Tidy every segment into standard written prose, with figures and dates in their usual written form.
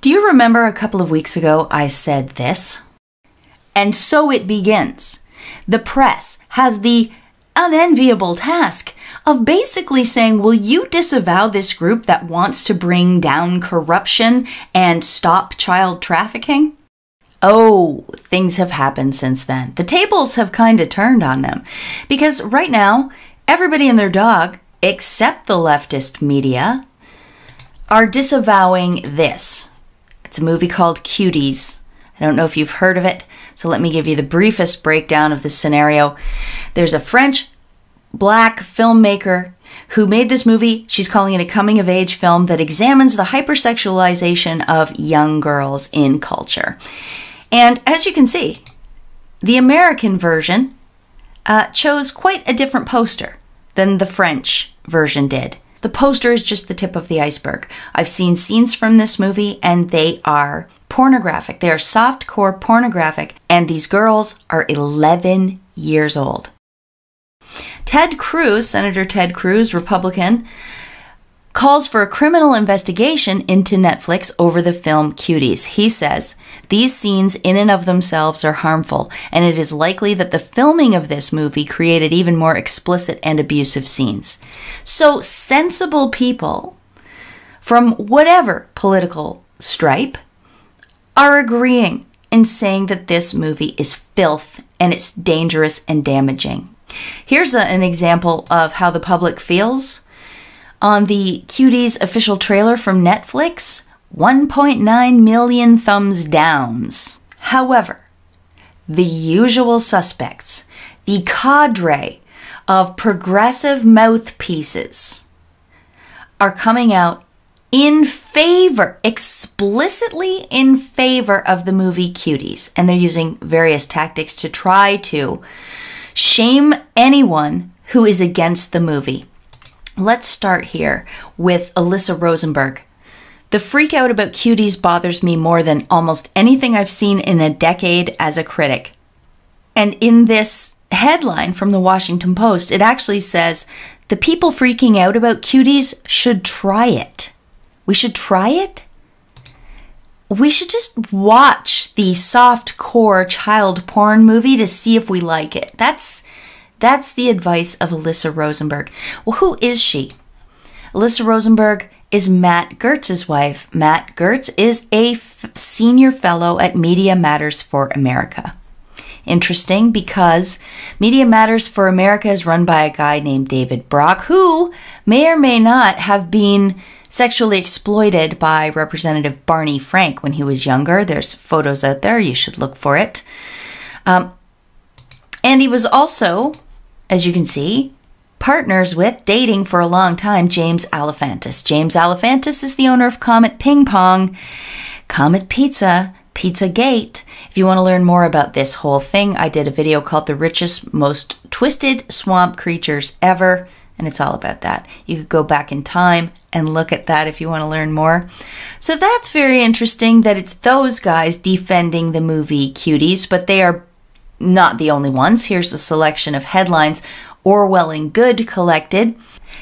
Do you remember a couple of weeks ago I said this? And so it begins. The press has the unenviable task of basically saying, will you disavow this group that wants to bring down corruption and stop child trafficking? Oh, things have happened since then. The tables have kind of turned on them. Because right now, everybody and their dog, except the leftist media, are disavowing this. It's a movie called Cuties. I don't know if you've heard of it, so let me give you the briefest breakdown of the scenario. There's a French black filmmaker who made this movie. She's calling it a coming-of-age film that examines the hypersexualization of young girls in culture. And as you can see, the American version chose quite a different poster than the French version did. The poster is just the tip of the iceberg. I've seen scenes from this movie and they are pornographic. They are softcore pornographic, and these girls are 11 years old. Ted Cruz, Senator Ted Cruz, Republican, calls for a criminal investigation into Netflix over the film Cuties. He says, these scenes in and of themselves are harmful, and it is likely that the filming of this movie created even more explicit and abusive scenes. So sensible people from whatever political stripe are agreeing and saying that this movie is filth and it's dangerous and damaging. Here's an example of how the public feels. On the Cuties official trailer from Netflix, 1.9 million thumbs downs. However, the usual suspects, the cadre of progressive mouthpieces, are coming out in favor, explicitly in favor of the movie Cuties. And they're using various tactics to try to shame anyone who is against the movie. Let's start here with Alyssa Rosenberg. The freak out about Cuties bothers me more than almost anything I've seen in a decade as a critic. And in this headline from the Washington Post, it actually says, the people freaking out about Cuties should try it. We should try it? We should just watch the soft-core child porn movie to see if we like it. That's the advice of Alyssa Rosenberg. Well, who is she? Alyssa Rosenberg is Matt Gertz's wife. Matt Gertz is a senior fellow at Media Matters for America. Interesting, because Media Matters for America is run by a guy named David Brock, who may or may not have been sexually exploited by Representative Barney Frank when he was younger. There's photos out there. You should look for it. And he was also, as you can see, partners with, dating for a long time, James Alefantis. James Alefantis is the owner of Comet Ping Pong, Comet Pizza, Pizzagate. If you want to learn more about this whole thing, I did a video called The Richest, Most Twisted Swamp Creatures Ever, and it's all about that. You could go back in time and look at that if you want to learn more. So that's very interesting that it's those guys defending the movie Cuties, but they are not the only ones. Here's a selection of headlines Orwell and Good collected.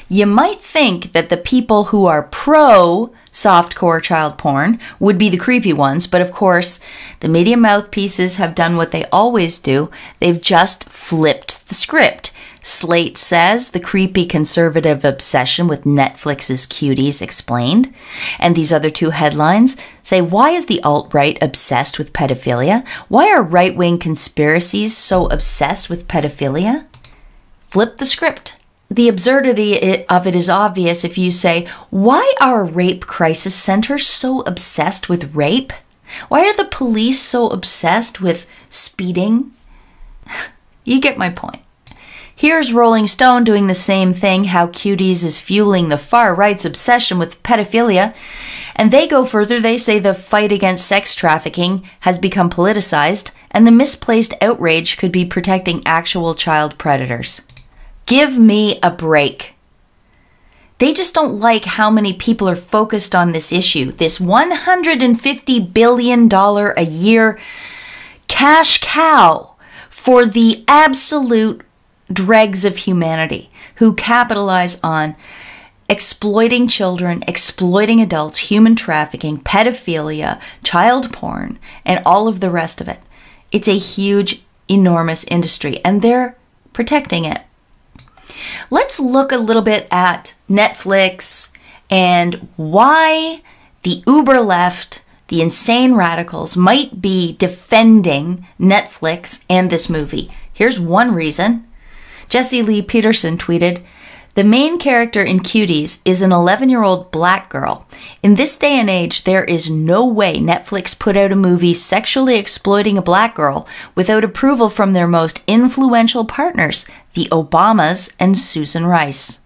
You might think that the people who are pro softcore child porn would be the creepy ones, but of course, the media mouthpieces have done what they always do. They've just flipped the script. Slate says the creepy conservative obsession with Netflix's Cuties explained. And these other two headlines say, why is the alt-right obsessed with pedophilia? Why are right-wing conspiracies so obsessed with pedophilia? Flip the script. The absurdity of it is obvious if you say, why are rape crisis centers so obsessed with rape? Why are the police so obsessed with speeding? You get my point. Here's Rolling Stone doing the same thing, how Cuties is fueling the far right's obsession with pedophilia. And they go further. They say the fight against sex trafficking has become politicized, and the misplaced outrage could be protecting actual child predators. Give me a break. They just don't like how many people are focused on this issue. This $150 billion a year cash cow for the absolute dregs of humanity who capitalize on exploiting children, exploiting adults, human trafficking, pedophilia, child porn, and all of the rest of it. It's a huge, enormous industry, and they're protecting it. Let's look a little bit at Netflix and why the uber left, the insane radicals, might be defending Netflix and this movie. Here's one reason. Jesse Lee Peterson tweeted, "The main character in Cuties is an 11-year-old black girl. In this day and age, there is no way Netflix put out a movie sexually exploiting a black girl without approval from their most influential partners, the Obamas and Susan Rice.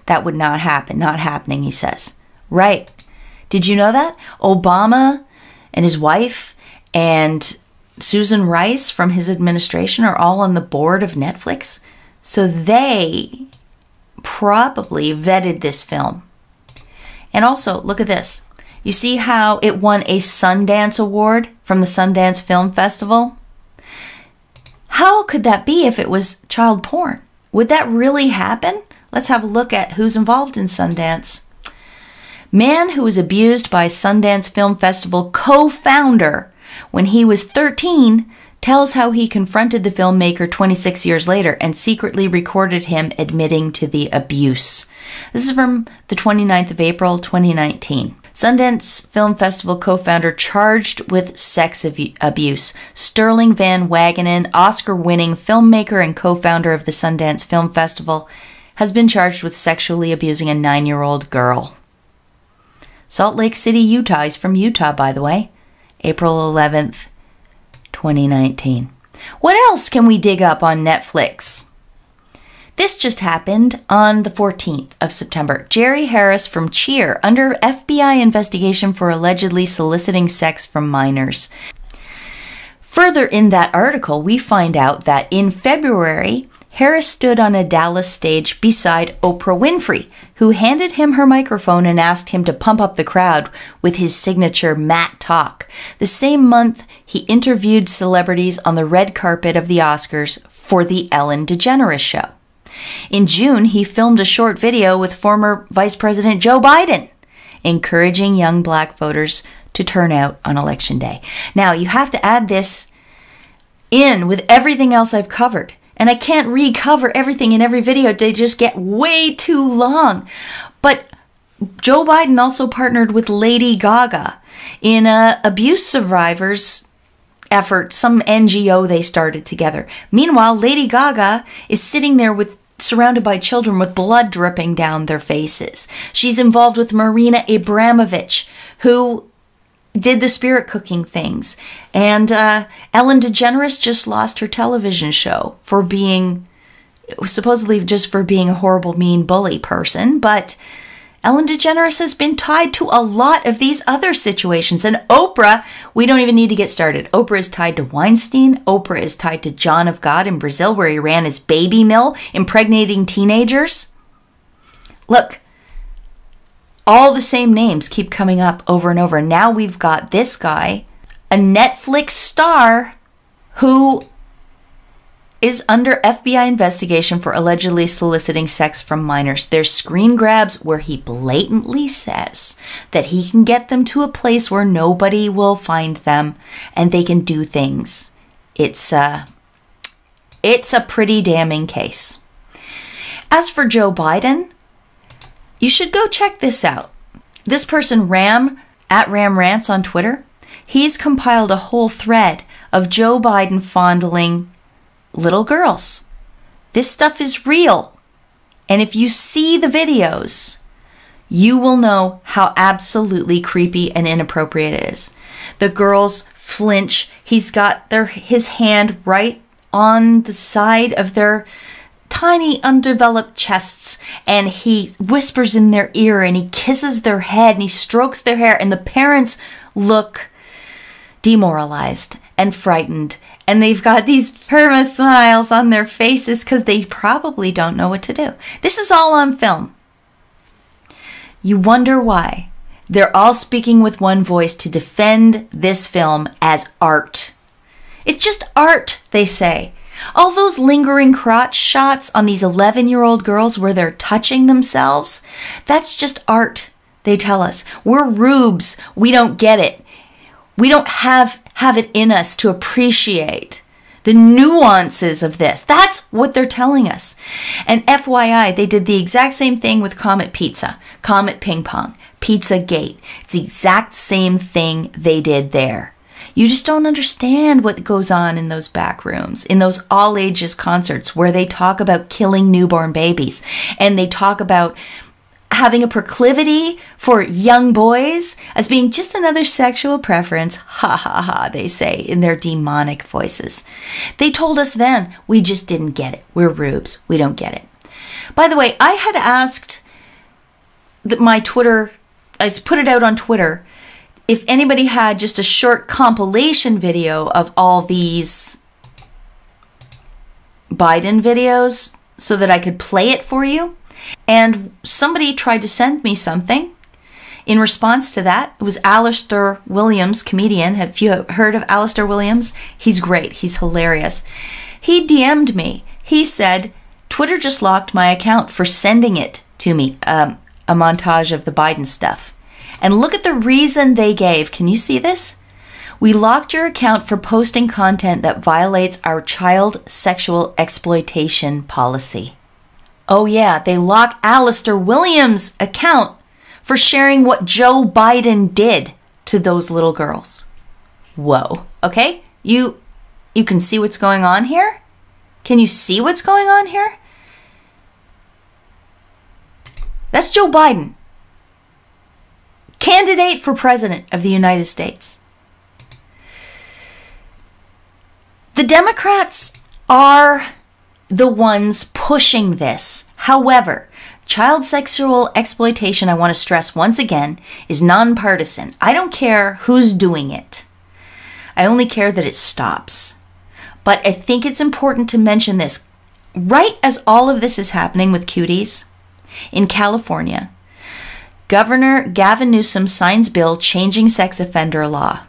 That would not happen. Not happening," he says. Right. Did you know that? Obama and his wife and Susan Rice from his administration are all on the board of Netflix. So they probably vetted this film. And also, look at this. You see how it won a Sundance Award from the Sundance Film Festival? How could that be if it was child porn? Would that really happen? Let's have a look at who's involved in Sundance. Man who was abused by Sundance Film Festival co-founder when he was 13 tells how he confronted the filmmaker 26 years later and secretly recorded him admitting to the abuse. This is from the 29th of April, 2019. Sundance Film Festival co-founder charged with sex abuse. Sterling Van Wagenen, Oscar-winning filmmaker and co-founder of the Sundance Film Festival, has been charged with sexually abusing a 9-year-old girl. Salt Lake City, Utah. He's from Utah, by the way. April 11th, 2019. What else can we dig up on Netflix? This just happened on the 14th of September. Jerry Harris from Cheer under FBI investigation for allegedly soliciting sex from minors. Further in that article, we find out that in February, Harris stood on a Dallas stage beside Oprah Winfrey, who handed him her microphone and asked him to pump up the crowd with his signature Matt talk. The same month, he interviewed celebrities on the red carpet of the Oscars for the Ellen DeGeneres Show. In June, he filmed a short video with former Vice President Joe Biden, encouraging young black voters to turn out on Election Day. Now, you have to add this in with everything else I've covered. And I can't recover everything in every video. They just get way too long. But Joe Biden also partnered with Lady Gaga in a abuse survivors effort, some NGO they started together. Meanwhile, Lady Gaga is sitting there surrounded by children with blood dripping down their faces. She's involved with Marina Abramovich, who did the spirit cooking things. And Ellen DeGeneres just lost her television show for supposedly just for being a horrible, mean bully person. But Ellen DeGeneres has been tied to a lot of these other situations. And Oprah, we don't even need to get started. Oprah is tied to Weinstein. Oprah is tied to John of God in Brazil, where he ran his baby mill, impregnating teenagers. Look, all the same names keep coming up over and over. Now we've got this guy, a Netflix star, who is under FBI investigation for allegedly soliciting sex from minors. There's screen grabs where he blatantly says that he can get them to a place where nobody will find them and they can do things. It's a pretty damning case. As for Joe Biden, you should go check this out. This person, Ram Rants on Twitter, he's compiled a whole thread of Joe Biden fondling little girls. This stuff is real. And if you see the videos, you will know how absolutely creepy and inappropriate it is. The girls flinch. He's got his hand right on the side of their tiny undeveloped chests, and he whispers in their ear and he kisses their head and he strokes their hair, and the parents look demoralized and frightened, and they've got these perma smiles on their faces because they probably don't know what to do. This is all on film. You wonder why. They're all speaking with one voice to defend this film as art. It's just art, they say. All those lingering crotch shots on these 11-year-old girls where they're touching themselves, that's just art, they tell us. We're rubes. We don't get it. We don't have it in us to appreciate the nuances of this. That's what they're telling us. And FYI, they did the exact same thing with Comet Pizza, Comet Ping Pong, Pizzagate. It's the exact same thing they did there. You just don't understand what goes on in those back rooms, in those all ages concerts where they talk about killing newborn babies and they talk about having a proclivity for young boys as being just another sexual preference. Ha ha ha, they say in their demonic voices. They told us then, we just didn't get it. We're rubes. We don't get it. By the way, I had asked my Twitter, I put it out on Twitter, if anybody had just a short compilation video of all these Biden videos so that I could play it for you. And somebody tried to send me something in response to that. It was Alistair Williams, comedian. Have you heard of Alistair Williams? He's great. He's hilarious. He DM'd me. He said, Twitter just locked my account for sending it to me, a montage of the Biden stuff. And look at the reason they gave. Can you see this? We locked your account for posting content that violates our child sexual exploitation policy. Oh yeah, they lock Alistair Williams' account for sharing what Joe Biden did to those little girls. Whoa. Okay? You can see what's going on here? Can you see what's going on here? That's Joe Biden, candidate for president of the United States. The Democrats are the ones pushing this. However, child sexual exploitation, I want to stress once again, is nonpartisan. I don't care who's doing it. I only care that it stops. But I think it's important to mention this. Right as all of this is happening with Cuties in California, Governor Gavin Newsom signs bill changing sex offender law.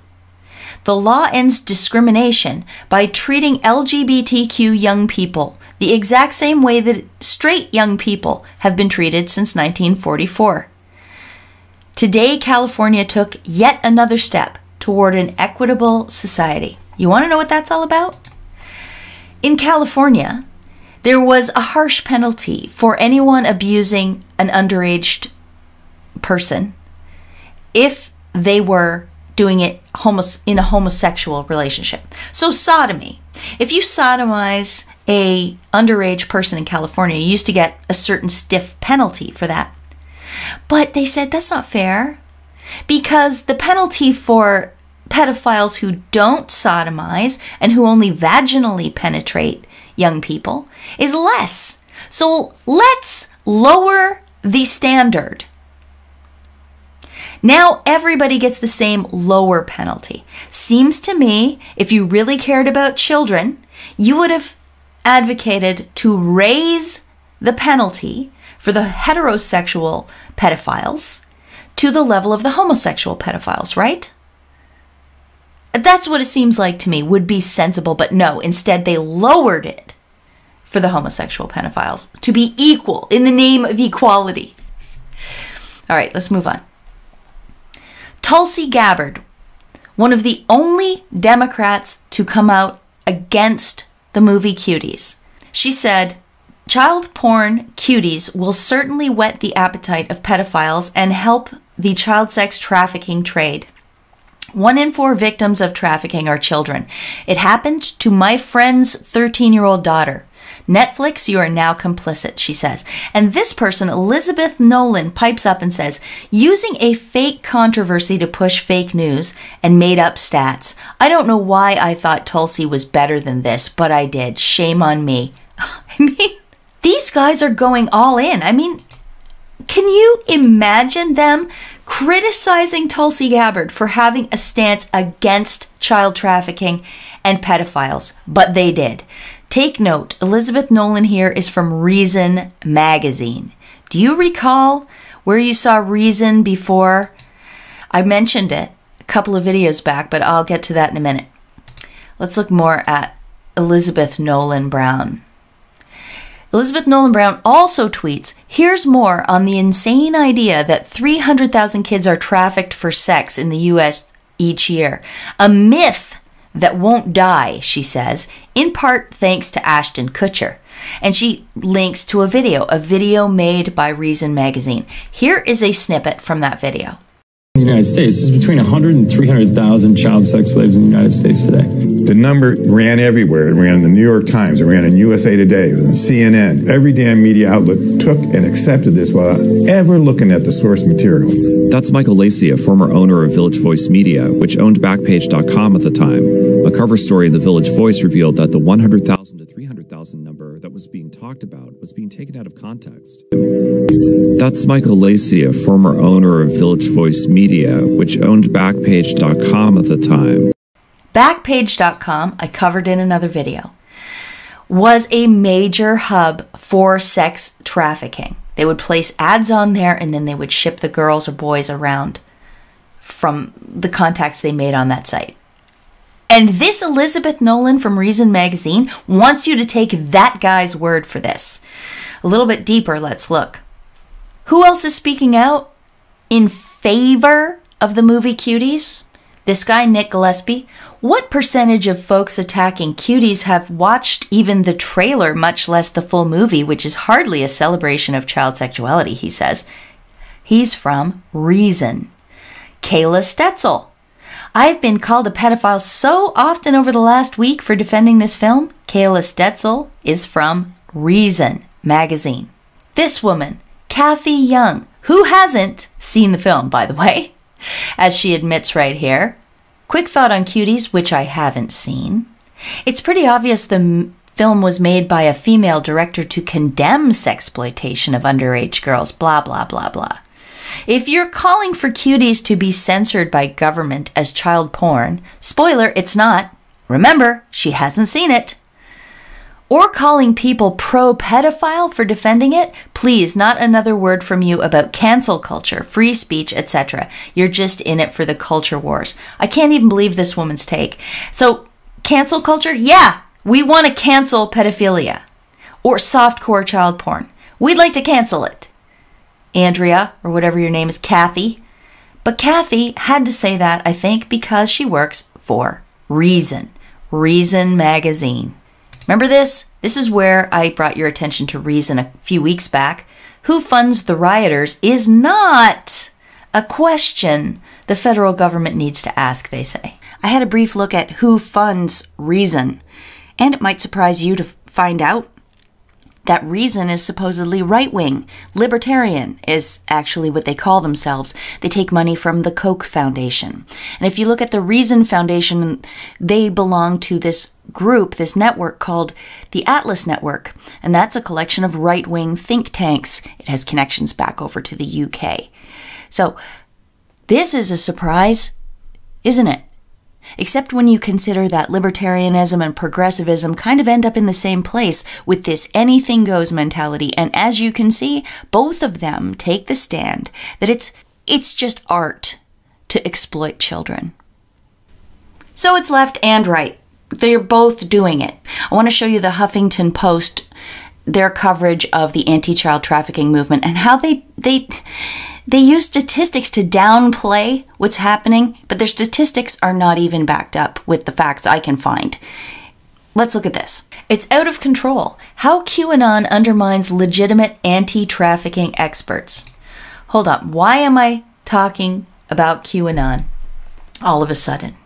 The law ends discrimination by treating LGBTQ young people the exact same way that straight young people have been treated since 1944. Today, California took yet another step toward an equitable society. You want to know what that's all about? In California, there was a harsh penalty for anyone abusing an underage person if they were doing it in a homosexual relationship. So sodomy. If you sodomize a underage person in California, you used to get a certain stiff penalty for that. But they said that's not fair because the penalty for pedophiles who don't sodomize and who only vaginally penetrate young people is less. So let's lower the standard. Now everybody gets the same lower penalty. Seems to me, if you really cared about children, you would have advocated to raise the penalty for the heterosexual pedophiles to the level of the homosexual pedophiles, right? That's what it seems like to me would be sensible, but no, instead they lowered it for the homosexual pedophiles to be equal in the name of equality. All right, let's move on. Tulsi Gabbard, one of the only Democrats to come out against the movie Cuties. She said, child porn Cuties will certainly whet the appetite of pedophiles and help the child sex trafficking trade. 1 in 4 victims of trafficking are children. It happened to my friend's 13-year-old daughter. Netflix, you are now complicit, she says. And this person, Elizabeth Nolan, pipes up and says, using a fake controversy to push fake news and made up stats. I don't know why I thought Tulsi was better than this, but I did. Shame on me. I mean, these guys are going all in. I mean, can you imagine them criticizing Tulsi Gabbard for having a stance against child trafficking and pedophiles? But they did. Take note, Elizabeth Nolan here is from Reason magazine. Do you recall where you saw Reason before? I mentioned it a couple of videos back, but I'll get to that in a minute. Let's look more at Elizabeth Nolan Brown. Elizabeth Nolan Brown also tweets, here's more on the insane idea that 300,000 kids are trafficked for sex in the U.S. each year. A myth that won't die, she says, in part thanks to Ashton Kutcher. And she links to a video made by Reason magazine. Here is a snippet from that video. In the United States, there's between 100 and 300,000 child sex slaves in the United States today. The number ran everywhere. It ran in the New York Times. It ran in USA Today. It was in CNN. Every damn media outlet took and accepted this without ever looking at the source material. That's Michael Lacey, a former owner of Village Voice Media, which owned Backpage.com at the time. A cover story in the Village Voice revealed that the 100,000 to 300,000 number that was being talked about was being taken out of context. That's Michael Lacey, a former owner of Village Voice Media, which owned Backpage.com at the time. Backpage.com, I covered in another video, was a major hub for sex trafficking. They would place ads on there and then they would ship the girls or boys around from the contacts they made on that site. And this Elizabeth Nolan from Reason magazine wants you to take that guy's word for this. A little bit deeper, let's look. Who else is speaking out in favor of the movie Cuties? This guy, Nick Gillespie. What percentage of folks attacking Cuties have watched even the trailer, much less the full movie, which is hardly a celebration of child sexuality, he says. He's from Reason. Kayla Stetzel. I've been called a pedophile so often over the last week for defending this film. Kayla Stetzel is from Reason magazine. This woman, Kathy Young, who hasn't seen the film, by the way, as she admits right here. Quick thought on Cuties, which I haven't seen. It's pretty obvious the film was made by a female director to condemn sexploitation of underage girls, blah, blah, blah, blah. If you're calling for Cuties to be censored by government as child porn, spoiler, it's not. Remember, she hasn't seen it. Or calling people pro-pedophile for defending it, please, not another word from you about cancel culture, free speech, etc. You're just in it for the culture wars. I can't even believe this woman's take. So, cancel culture? Yeah, we want to cancel pedophilia or softcore child porn. We'd like to cancel it. Andrea, or whatever your name is, Kathy. But Kathy had to say that, I think, because she works for Reason. Reason magazine. Remember this? This is where I brought your attention to Reason a few weeks back. Who funds the rioters is not a question the federal government needs to ask, they say. I had a brief look at who funds Reason, and it might surprise you to find out that Reason is supposedly right-wing. Libertarian is actually what they call themselves. They take money from the Koch Foundation. And if you look at the Reason Foundation, they belong to this group, this network called the Atlas Network. And that's a collection of right-wing think tanks. It has connections back over to the UK. So this is a surprise, isn't it? Except when you consider that libertarianism and progressivism kind of end up in the same place with this anything goes mentality. And as you can see, both of them take the stand that it's just art to exploit children. So it's left and right. They're both doing it. I want to show you the Huffington Post, their coverage of the anti-child trafficking movement and how they use statistics to downplay what's happening, but their statistics are not even backed up with the facts I can find. Let's look at this. It's out of control. How QAnon undermines legitimate anti-trafficking experts. Hold on. Why am I talking about QAnon all of a sudden?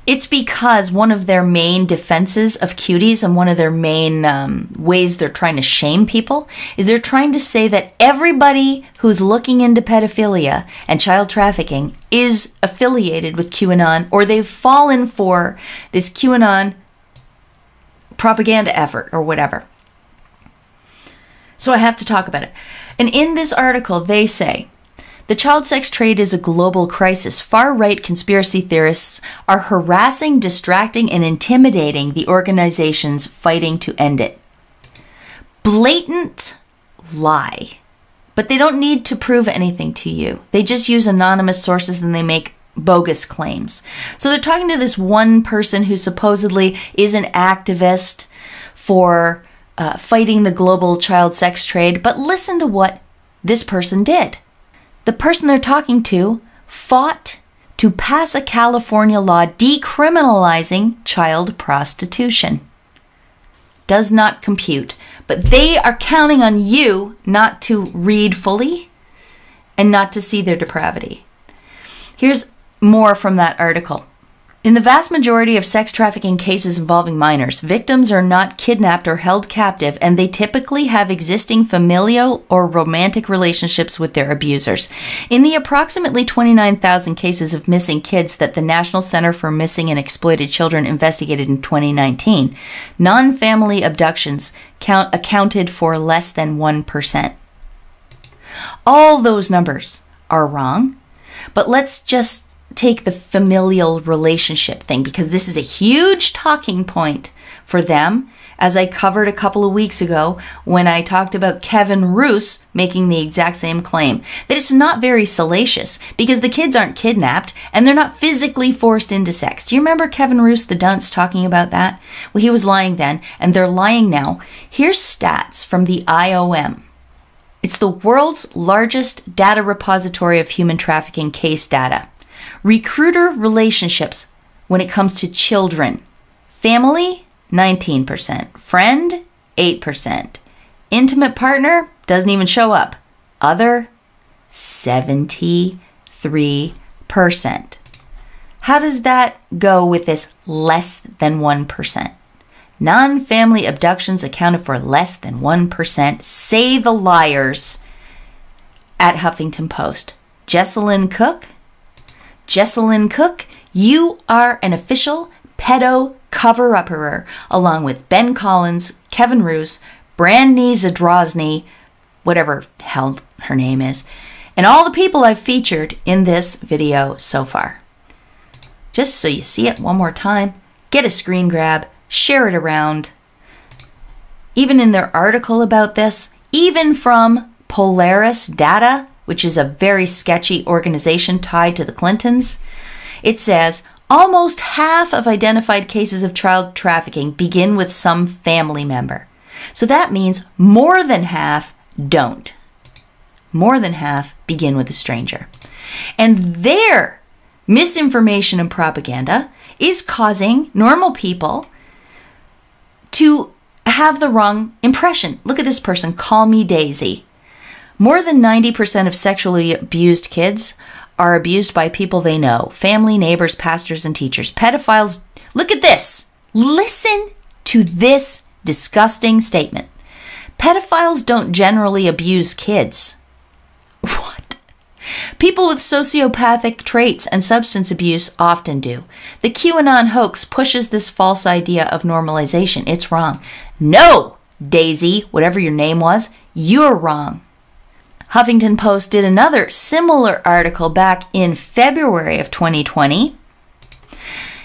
It's because one of their main defenses of Cuties and one of their main ways they're trying to shame people is they're trying to say that everybody who's looking into pedophilia and child trafficking is affiliated with QAnon, or they've fallen for this QAnon propaganda effort or whatever. So I have to talk about it. And in this article, they say, the child sex trade is a global crisis. Far-right conspiracy theorists are harassing, distracting, and intimidating the organizations fighting to end it. Blatant lie. But they don't need to prove anything to you. They just use anonymous sources and they make bogus claims. So they're talking to this one person who supposedly is an activist for fighting the global child sex trade. But listen to what this person did. The person they're talking to fought to pass a California law decriminalizing child prostitution. Does not compute. But they are counting on you not to read fully and not to see their depravity. Here's more from that article. In the vast majority of sex trafficking cases involving minors, victims are not kidnapped or held captive, and they typically have existing familial or romantic relationships with their abusers. In the approximately 29,000 cases of missing kids that the National Center for Missing and Exploited Children investigated in 2019, non-family abductions accounted for less than 1%. All those numbers are wrong, but let's just take the familial relationship thing, because this is a huge talking point for them, as I covered a couple of weeks ago when I talked about Kevin Roose making the exact same claim, that it's not very salacious because the kids aren't kidnapped and they're not physically forced into sex. Do you remember Kevin Roose, the dunce, talking about that? Well, he was lying then, and they're lying now. Here's stats from the IOM. It's the world's largest data repository of human trafficking case data. Recruiter relationships when it comes to children. Family, 19%. Friend, 8%. Intimate partner, doesn't even show up. Other, 73%. How does that go with this less than 1%? Non-family abductions accounted for less than 1%, say the liars at Huffington Post. Jessalyn Cook, you are an official pedo cover-upperer, along with Ben Collins, Kevin Roose, Brandy Zadrozny, whatever hell her name is, and all the people I've featured in this video so far. Just so you see it one more time, get a screen grab, share it around. Even in their article about this, even from Polaris Data, which is a very sketchy organization tied to the Clintons, it says almost half of identified cases of child trafficking begin with some family member. So that means more than half don't. More than half begin with a stranger. And their misinformation and propaganda is causing normal people to have the wrong impression. Look at this person, Call Me Daisy. More than 90% of sexually abused kids are abused by people they know. Family, neighbors, pastors, and teachers. Pedophiles, look at this. Listen to this disgusting statement. Pedophiles don't generally abuse kids. What? People with sociopathic traits and substance abuse often do. The QAnon hoax pushes this false idea of normalization. It's wrong. No, Daisy, whatever your name was, you're wrong. Huffington Post did another similar article back in February of 2020.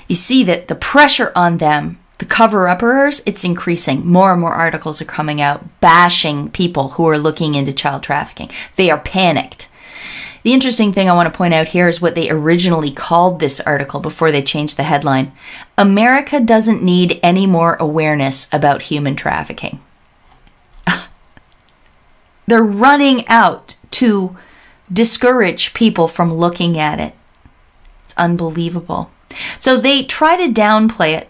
You see that the pressure on them, the cover-uppers, it's increasing. More and more articles are coming out bashing people who are looking into child trafficking. They are panicked. The interesting thing I want to point out here is what they originally called this article before they changed the headline. America doesn't need any more awareness about human trafficking. They're running out to discourage people from looking at it. It's unbelievable. So they try to downplay it,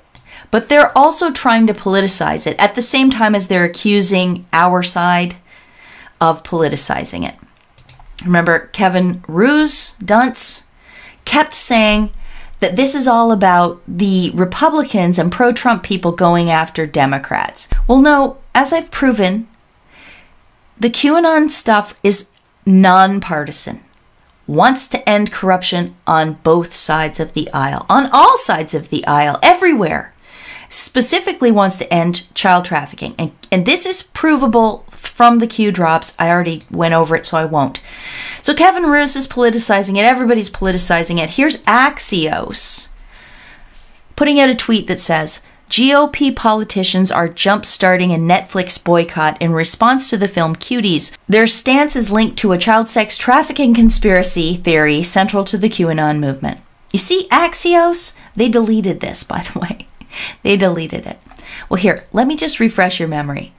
but they're also trying to politicize it at the same time as they're accusing our side of politicizing it. Remember, Kevin Roose, dunce, kept saying that this is all about the Republicans and pro-Trump people going after Democrats. Well, no, as I've proven, the QAnon stuff is nonpartisan. Wants to end corruption on both sides of the aisle, on all sides of the aisle, everywhere. Specifically wants to end child trafficking. And this is provable from the Q drops. I already went over it, so I won't. So Kevin Roose is politicizing it. Everybody's politicizing it. Here's Axios putting out a tweet that says, GOP politicians are jump-starting a Netflix boycott in response to the film Cuties. Their stance is linked to a child sex trafficking conspiracy theory central to the QAnon movement. You see Axios? They deleted this, by the way. They deleted it. Well, here, let me just refresh your memory.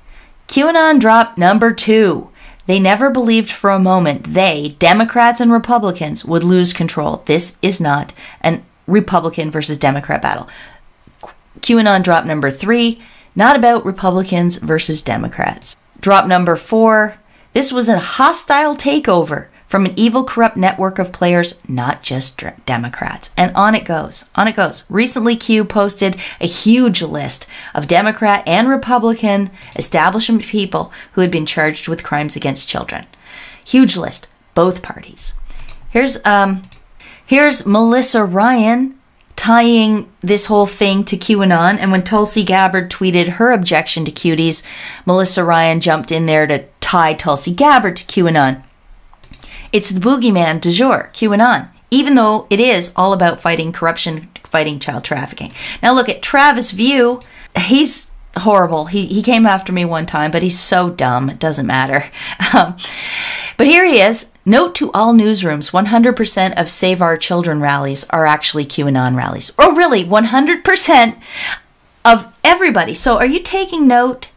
QAnon dropped number 2. They never believed for a moment they, Democrats and Republicans, would lose control. This is not an Republican versus Democrat battle. QAnon drop number 3, not about Republicans versus Democrats. Drop number 4, this was a hostile takeover from an evil, corrupt network of players, not just Democrats. And on it goes. On it goes. Recently, Q posted a huge list of Democrat and Republican establishment people who had been charged with crimes against children. Huge list. Both parties. Here's Melissa Ryan tying this whole thing to QAnon. And when Tulsi Gabbard tweeted her objection to Cuties, Melissa Ryan jumped in there to tie Tulsi Gabbard to QAnon. It's the boogeyman du jour, QAnon, even though it is all about fighting corruption, fighting child trafficking. Now look at Travis View. He's horrible. He came after me one time, but he's so dumb. It doesn't matter. But here he is. Note to all newsrooms, 100% of Save Our Children rallies are actually QAnon rallies. Or really, 100% of everybody. So are you taking note,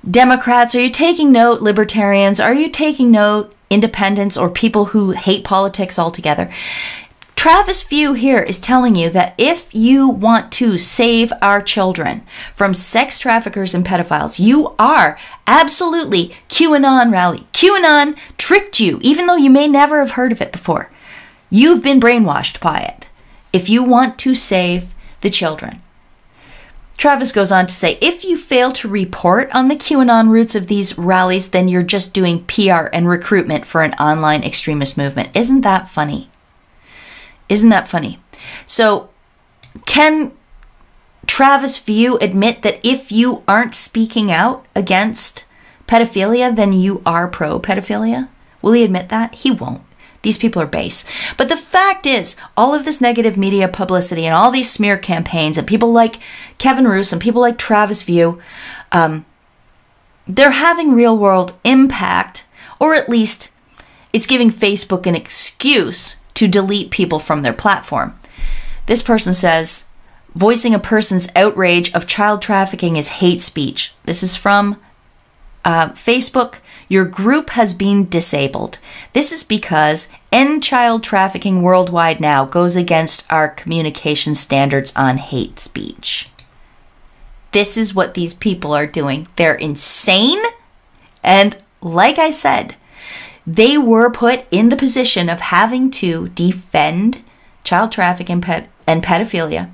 Democrats? Are you taking note, libertarians? Are you taking note, independents, or people who hate politics altogether? Travis View here is telling you that if you want to save our children from sex traffickers and pedophiles, you are absolutely QAnon rally. QAnon tricked you, even though you may never have heard of it before. You've been brainwashed by it. If you want to save the children. Travis goes on to say, if you fail to report on the QAnon roots of these rallies, then you're just doing PR and recruitment for an online extremist movement. Isn't that funny? Isn't that funny? So, can Travis View admit that if you aren't speaking out against pedophilia, then you are pro-pedophilia? Will he admit that? He won't. These people are base. But the fact is, all of this negative media publicity and all these smear campaigns and people like Kevin Roose and people like Travis View, they're having real world impact, or at least it's giving Facebook an excuse to delete people from their platform. This person says, voicing a person's outrage of child trafficking is hate speech. This is from Facebook. Your group has been disabled. This is because End Child Trafficking Worldwide Now goes against our communication standards on hate speech. This is what these people are doing. They're insane. And like I said, they were put in the position of having to defend child trafficking and pedophilia.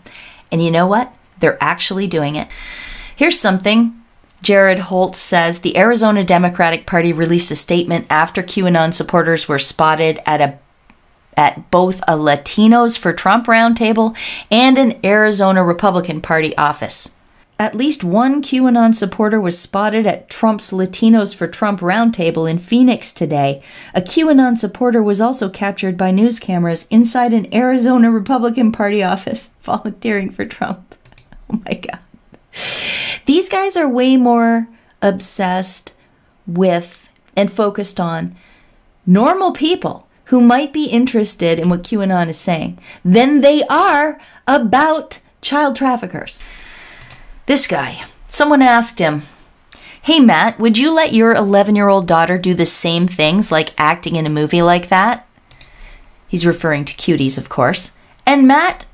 And you know what? They're actually doing it. Here's something. Jared Holt says the Arizona Democratic Party released a statement after QAnon supporters were spotted at both a Latinos for Trump roundtable and an Arizona Republican Party office. At least one QAnon supporter was spotted at Trump's Latinos for Trump roundtable in Phoenix today. A QAnon supporter was also captured by news cameras inside an Arizona Republican Party office volunteering for Trump. Oh my God. These guys are way more obsessed with and focused on normal people who might be interested in what QAnon is saying than they are about child traffickers. This guy, someone asked him, hey Matt, would you let your 11-year-old daughter do the same things like acting in a movie like that? He's referring to Cuties, of course. And Matt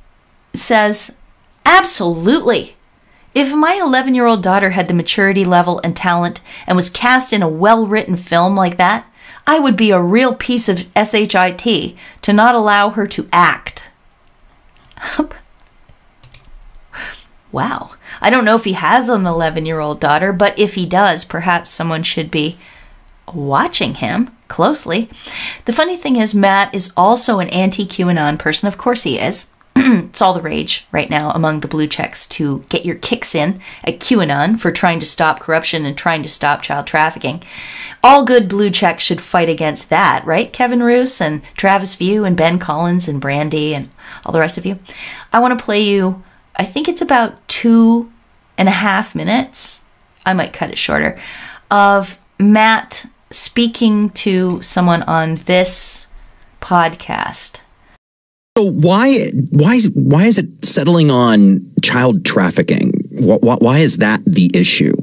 says, absolutely. If my 11-year-old daughter had the maturity level and talent and was cast in a well-written film like that, I would be a real piece of shit to not allow her to act. Wow. I don't know if he has an 11-year-old daughter, but if he does, perhaps someone should be watching him closely. The funny thing is, Matt is also an anti-QAnon person. Of course he is. It's all the rage right now among the blue checks to get your kicks in at QAnon for trying to stop corruption and trying to stop child trafficking. All good blue checks should fight against that, right? Kevin Roose and Travis View and Ben Collins and Brandy and all the rest of you. I want to play you, I think it's about 2.5 minutes, I might cut it shorter, of Matt speaking to someone on this podcast. So why is it settling on child trafficking? Why is that the issue?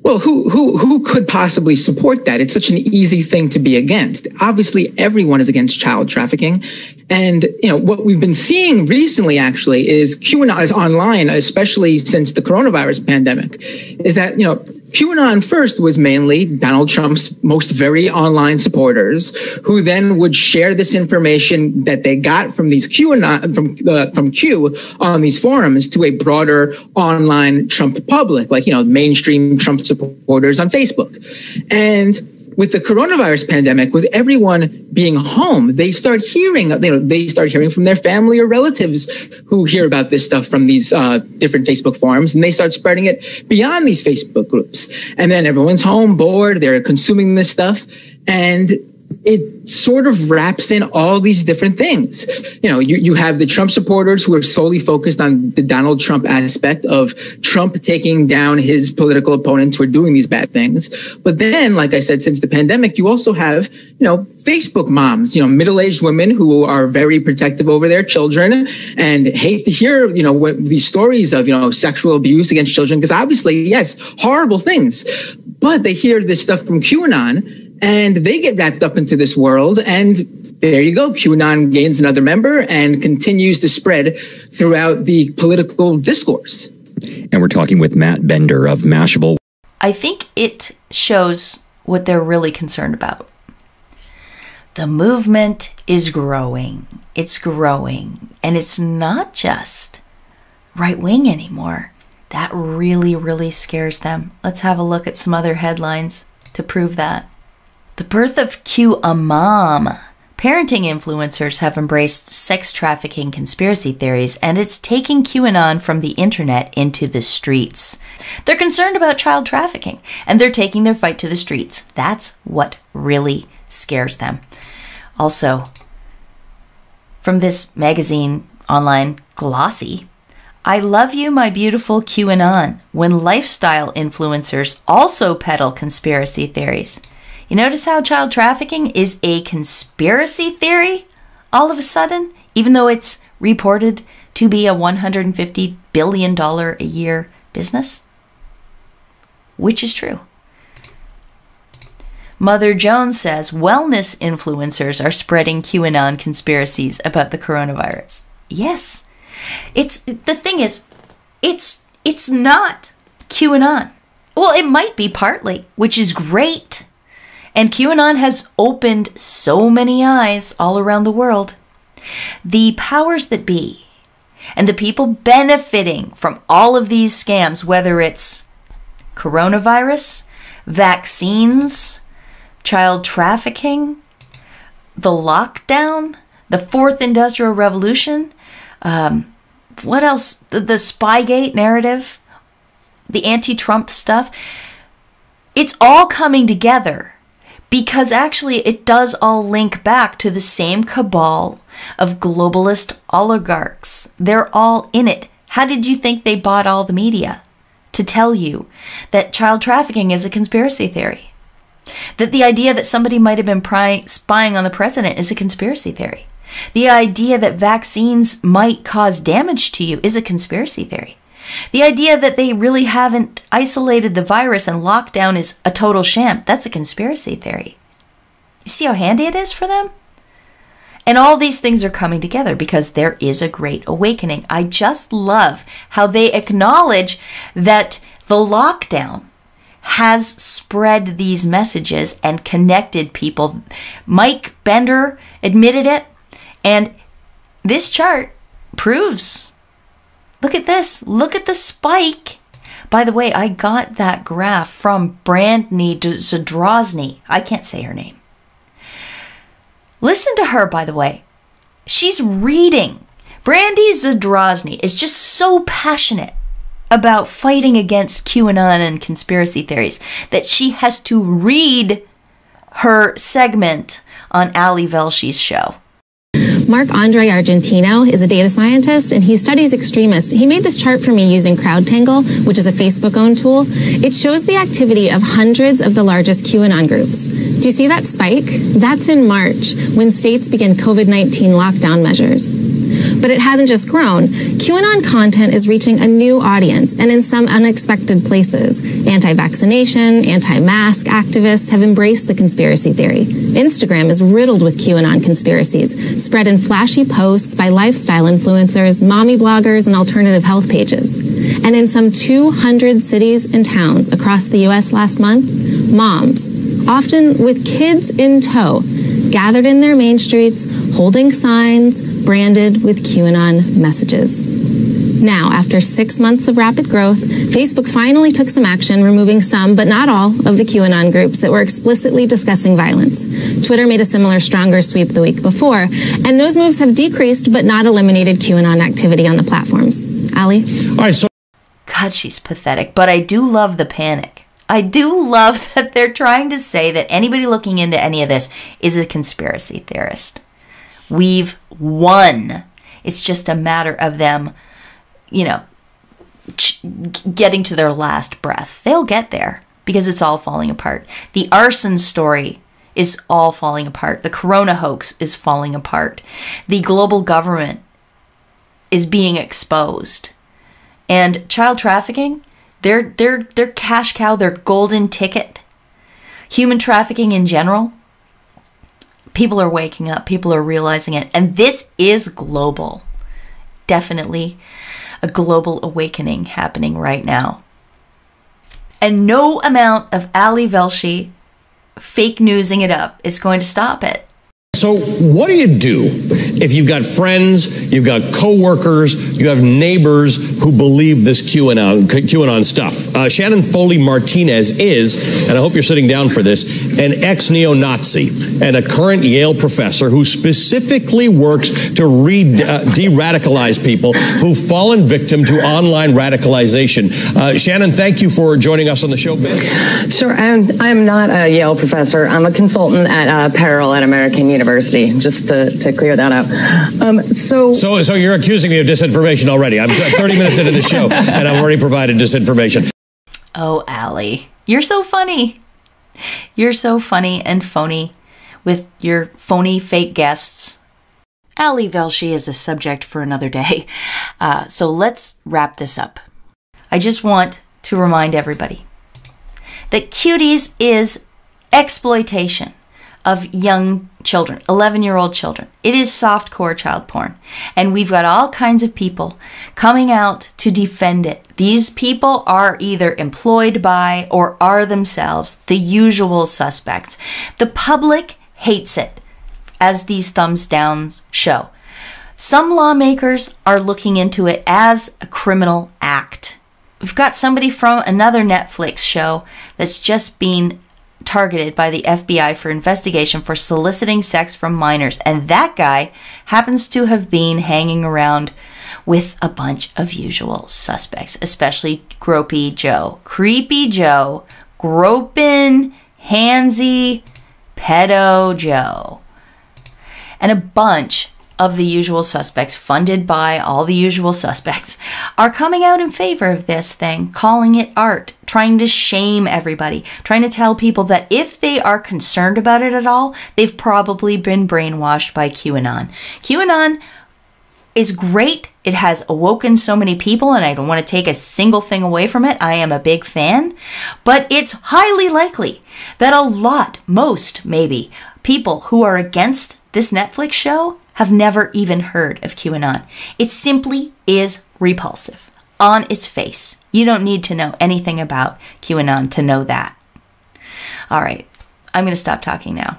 Well, who could possibly support that? It's such an easy thing to be against. Obviously, everyone is against child trafficking. And, what we've been seeing recently, actually, is QAnon is online, especially since the coronavirus pandemic, is that, QAnon first was mainly Donald Trump's most very online supporters, who then would share this information that they got from these from Q on these forums to a broader online Trump public, like mainstream Trump supporters on Facebook. And with the coronavirus pandemic, with everyone being home, they start hearing from their family or relatives who hear about this stuff from these different Facebook forums, and they start spreading it beyond these Facebook groups. And then everyone's home, bored, they're consuming this stuff, and it sort of wraps in all these different things. You have the Trump supporters who are solely focused on the Donald Trump aspect of Trump taking down his political opponents who are doing these bad things. But then, like I said, since the pandemic, you also have, Facebook moms, middle-aged women who are very protective over their children and hate to hear, these stories of, sexual abuse against children, because obviously, yes, horrible things. But they hear this stuff from QAnon, and they get wrapped up into this world, and there you go. QAnon gains another member and continues to spread throughout the political discourse. And we're talking with Matt Bender of Mashable. I think it shows what they're really concerned about. The movement is growing. It's growing. And it's not just right-wing anymore. That really, really scares them. Let's have a look at some other headlines to prove that. The birth of Q a mom. Parenting influencers have embraced sex trafficking conspiracy theories, and it's taking QAnon from the internet into the streets. They're concerned about child trafficking, and they're taking their fight to the streets. That's what really scares them. Also, from this magazine online, Glossy, I love you, my beautiful QAnon, when lifestyle influencers also peddle conspiracy theories. You notice how child trafficking is a conspiracy theory all of a sudden, even though it's reported to be a $150 billion a year business? Which is true. Mother Jones says wellness influencers are spreading QAnon conspiracies about the coronavirus. Yes. The thing is, it's not QAnon. Well, it might be partly, which is great. And QAnon has opened so many eyes all around the world. The powers that be and the people benefiting from all of these scams, whether it's coronavirus, vaccines, child trafficking, the lockdown, the fourth industrial revolution, what else? The Spygate narrative, the anti-Trump stuff. It's all coming together. Because actually it does all link back to the same cabal of globalist oligarchs. They're all in it. How did you think they bought all the media? To tell you that child trafficking is a conspiracy theory. That the idea that somebody might have been spying on the president is a conspiracy theory. The idea that vaccines might cause damage to you is a conspiracy theory. The idea that they really haven't isolated the virus and lockdown is a total sham, that's a conspiracy theory. You see how handy it is for them? And all these things are coming together because there is a great awakening. I just love how they acknowledge that the lockdown has spread these messages and connected people. Mike Bender admitted it, and this chart proves. Look at this. Look at the spike. By the way, I got that graph from Brandney Zadrozny. I can't say her name. Listen to her, by the way. She's reading. Brandy Zadrozny is just so passionate about fighting against QAnon and conspiracy theories that she has to read her segment on Ali Velsh's show. Marc-Andre Argentino is a data scientist, and he studies extremists. He made this chart for me using CrowdTangle, which is a Facebook-owned tool. It shows the activity of hundreds of the largest QAnon groups. Do you see that spike? That's in March, when states began COVID-19 lockdown measures. But it hasn't just grown. QAnon content is reaching a new audience, and in some unexpected places. Anti-vaccination, anti-mask activists have embraced the conspiracy theory. Instagram is riddled with QAnon conspiracies, spread in flashy posts by lifestyle influencers, mommy bloggers, and alternative health pages. And in some 200 cities and towns across the U.S. last month, moms, often with kids in tow, gathered in their main streets, holding signs, branded with QAnon messages. Now, after 6 months of rapid growth, Facebook finally took some action, removing some, but not all, of the QAnon groups that were explicitly discussing violence. Twitter made a similar, stronger sweep the week before, and those moves have decreased but not eliminated QAnon activity on the platforms. Ali? All right, so God, she's pathetic, but I do love the panic. I do love that they're trying to say that anybody looking into any of this is a conspiracy theorist. We've won. It's just a matter of them, getting to their last breath. They'll get there because it's all falling apart. The arson story is all falling apart. The corona hoax is falling apart. The global government is being exposed. And child trafficking, their cash cow, their golden ticket. Human trafficking in general. People are waking up. People are realizing it. And this is global. Definitely a global awakening happening right now. And no amount of Ali Velshi fake newsing it up is going to stop it. So what do you do if you've got friends, you've got coworkers, you have neighbors who believe this QAnon stuff? Shannon Foley Martinez is, and I hope you're sitting down for this, an ex-neo-Nazi and a current Yale professor who specifically works to de-radicalize people who've fallen victim to online radicalization. Shannon, thank you for joining us on the show, man. Sure, I'm not a Yale professor. I'm a consultant at Peril at American University, just to clear that up. So you're accusing me of disinformation already. I'm 30 minutes into the show, and I've already provided disinformation. Oh, Ali, you're so funny. You're so funny and phony with your phony fake guests. Ali Velshi is a subject for another day. So let's wrap this up. I just want to remind everybody that Cuties is exploitation of young children, 11-year-old children. It is softcore child porn. And we've got all kinds of people coming out to defend it. These people are either employed by or are themselves the usual suspects. The public hates it, as these thumbs downs show. Some lawmakers are looking into it as a criminal act. We've got somebody from another Netflix show that's just been targeted by the FBI for investigation for soliciting sex from minors. And that guy happens to have been hanging around with a bunch of usual suspects, especially Gropey Joe. Creepy Joe. Gropin', handsy, pedo Joe. And a bunch of the usual suspects, funded by all the usual suspects, are coming out in favor of this thing, calling it art, trying to shame everybody, trying to tell people that if they are concerned about it at all, they've probably been brainwashed by QAnon. QAnon is great. It has awoken so many people, and I don't want to take a single thing away from it. I am a big fan, but it's highly likely that most maybe, people who are against this Netflix show have never even heard of QAnon. It simply is repulsive on its face. You don't need to know anything about QAnon to know that. All right, I'm going to stop talking now.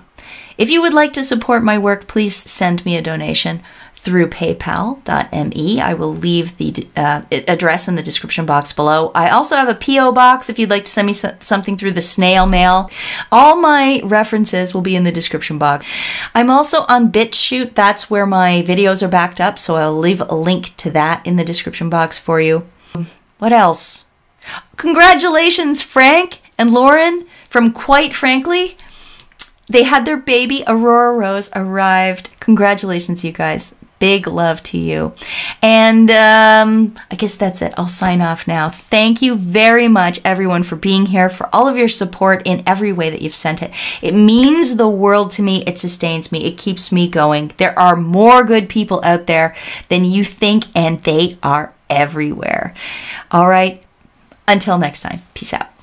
If you would like to support my work, please send me a donation through paypal.me. I will leave the address in the description box below. I also have a P.O. box if you'd like to send me something through the snail mail. All my references will be in the description box. I'm also on BitChute. That's where my videos are backed up, so I'll leave a link to that in the description box for you. What else? Congratulations, Frank and Lauren, from Quite Frankly. They had their baby, Aurora Rose, arrived. Congratulations, you guys. Big love to you. And I guess that's it. I'll sign off now. Thank you very much, everyone, for being here, for all of your support in every way that you've sent it. It means the world to me. It sustains me. It keeps me going. There are more good people out there than you think, and they are everywhere. All right. Until next time. Peace out.